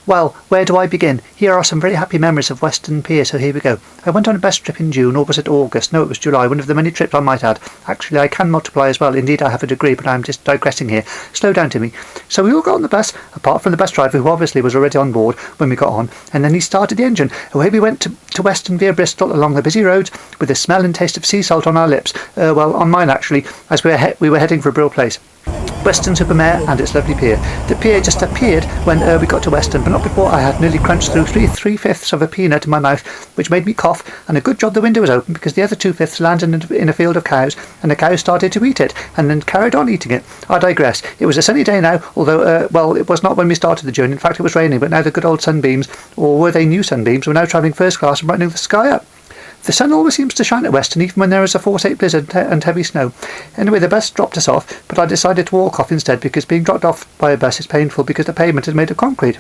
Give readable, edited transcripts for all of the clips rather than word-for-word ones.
Well, where do I begin? Here are some very happy memories of Weston Pier, so here we go. I went on a bus trip in June, or was it August? No, it was July, one of the many trips I might add. Actually, I can multiply as well. Indeed, I have a degree, but I'm just digressing here. Slow down, Timmy. So we all got on the bus, apart from the bus driver, who obviously was already on board when we got on, and then he started the engine. Away we went to Weston via Bristol along the busy roads with the smell and taste of sea salt on our lips. Well, on mine actually, as we were heading for a brill place. Weston-super-Mare and its lovely pier. The pier just appeared when we got to Weston, but not before I had nearly crunched through three-fifths of a peanut in my mouth, which made me cough, and a good job the window was open because the other 2/5 landed in a field of cows, and the cows started to eat it, and then carried on eating it. I digress. It was a sunny day now, although, well, it was not when we started the journey. In fact, it was raining, but now the good old sunbeams, or were they new sunbeams, were now travelling first class and brightening the sky up. The sun always seems to shine at Weston, even when there is a force 8 blizzard and heavy snow. Anyway, the bus dropped us off, but I decided to walk off instead because being dropped off by a bus is painful because the pavement is made of concrete.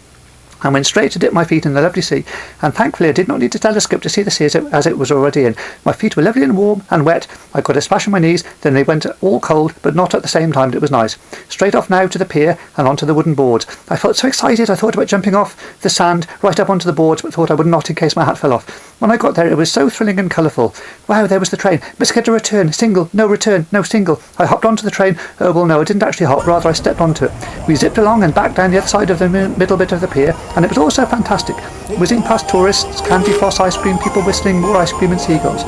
I went straight to dip my feet in the lovely sea, and thankfully I did not need to telescope to see the sea as it was already in. My feet were lovely and warm and wet. I got a splash on my knees, then they went all cold, but not at the same time. It was nice. Straight off now to the pier and onto the wooden boards. I felt so excited I thought about jumping off the sand right up onto the boards, but thought I would not in case my hat fell off. When I got there it was so thrilling and colourful. Wow, there was the train. Must get a return. Single. No return. No single. I hopped onto the train. Oh well, no, I didn't actually hop, rather I stepped onto it. We zipped along and back down the other side of the middle bit of the pier, and it was all so fantastic. Whizzing past tourists, candy floss ice cream, people whistling, more ice cream and seagulls.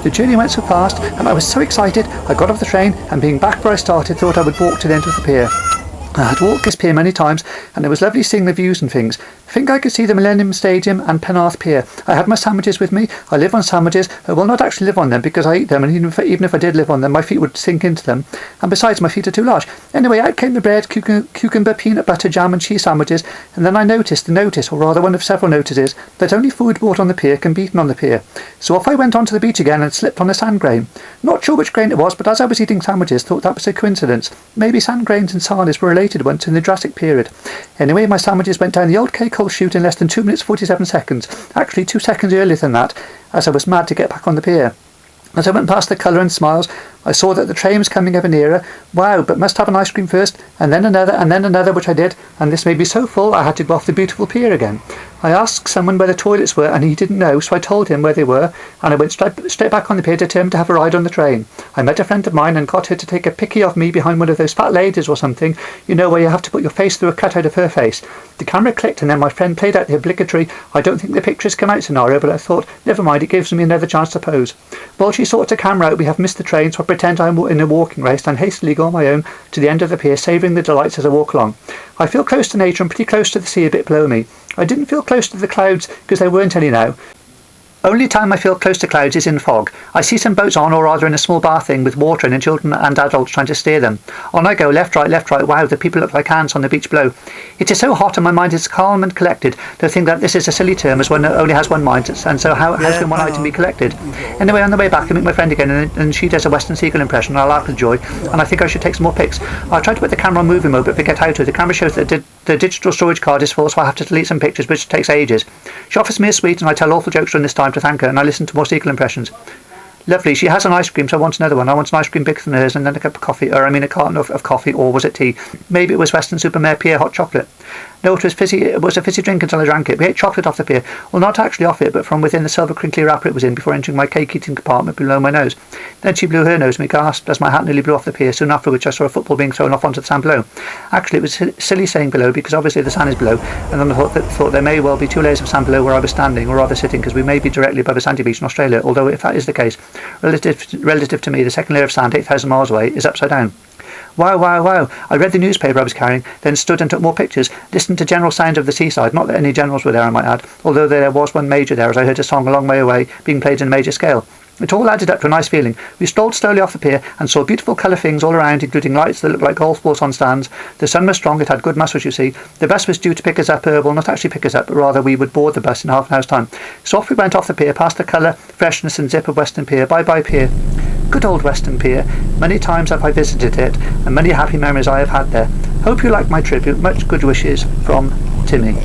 The journey went so fast, and I was so excited, I got off the train, and being back where I started, thought I would walk to the end of the pier. I had walked this pier many times, and it was lovely seeing the views and things. I think I could see the Millennium Stadium and Penarth Pier. I had my sandwiches with me. I live on sandwiches. I will not actually live on them because I eat them, and even if I did live on them, my feet would sink into them. And besides, my feet are too large. Anyway, out came the bread, cucumber, peanut butter, jam and cheese sandwiches, and then I noticed, or rather one of several notices, that only food bought on the pier can be eaten on the pier. So off I went onto the beach again and slipped on a sand grain. Not sure which grain it was, but as I was eating sandwiches, thought that was a coincidence. Maybe sand grains and sarnies were related once in the Jurassic period. Anyway, my sandwiches went down the old cake-hole chute in less than 2 minutes 47 seconds. Actually 2 seconds earlier than that, as I was mad to get back on the pier. As I went past the colour and smiles, I saw that the train was coming ever nearer. Wow, but must have an ice cream first, and then another, which I did, and this made me so full I had to go off the beautiful pier again. I asked someone where the toilets were, and he didn't know, so I told him where they were, and I went straight back on the pier, determined to have a ride on the train. I met a friend of mine and got her to take a picky of me behind one of those fat ladies or something, you know, where you have to put your face through a cutout of her face. The camera clicked, and then my friend played out the obligatory "I don't think the pictures come out" scenario, but I thought, never mind, it gives me another chance to pose. While she sorts a camera out, we have missed the train, so I pretend I'm in a walking race and hastily go on my own to the end of the pier, savouring the delights as I walk along. I feel close to nature and pretty close to the sea a bit below me. I didn't feel close to the clouds because they weren't any now. Only time I feel close to clouds is in fog. I see some boats on, or rather in a small bar thing with water in and children and adults trying to steer them. On I go, left, right, wow, the people look like ants on the beach below. It is so hot and my mind is calm and collected, though I think that this is a silly term as one only has one mind, and so how can one item be collected? Anyway, on the way back I meet my friend again, and she does a Western seagull impression, and I laugh with joy, and I think I should take some more pics. I tried to put the camera on movie mode, but forget how to. The camera shows that the digital storage card is full, so I have to delete some pictures, which takes ages. She offers me a sweet, and I tell awful jokes during this time to thank her, and I listen to more seagull impressions. Lovely. She has an ice cream, so I want another one. I want an ice cream bigger than hers, and then a cup of coffee, a carton of coffee, or was it tea? Maybe it was Weston-super-Mare Pier hot chocolate. No, it was fizzy. It was a fizzy drink until I drank it. We ate chocolate off the pier. Well, not actually off it, but from within the silver crinkly wrapper it was in before entering my cake-eating compartment below my nose. Then she blew her nose and we gasped as my hat nearly blew off the pier, soon after which I saw a football being thrown off onto the sand below. Actually, it was silly saying below because obviously the sand is below, and then I thought there may well be 2 layers of sand below where I was standing, or rather sitting, because we may be directly above a sandy beach in Australia, although if that is the case, relative to me, the second layer of sand 8,000 miles away is upside down. Wow. I read the newspaper I was carrying, then stood and took more pictures, listened to general sound of the seaside. Not that any generals were there, I might add, although there was one major there, as I heard a song a long way away being played in a major scale. It all added up to a nice feeling. We strolled slowly off the pier and saw beautiful colour things all around, including lights that looked like golf balls on stands. The sun was strong, it had good muscles, you see. The bus was due to pick us up, well, not actually pick us up, but rather we would board the bus in half an hour's time. So off we went off the pier, past the colour, freshness and zip of Weston Pier. Bye-bye pier. Good old Weston Pier. Many times have I visited it, and many happy memories I have had there. Hope you like my tribute. Much good wishes from Timmy.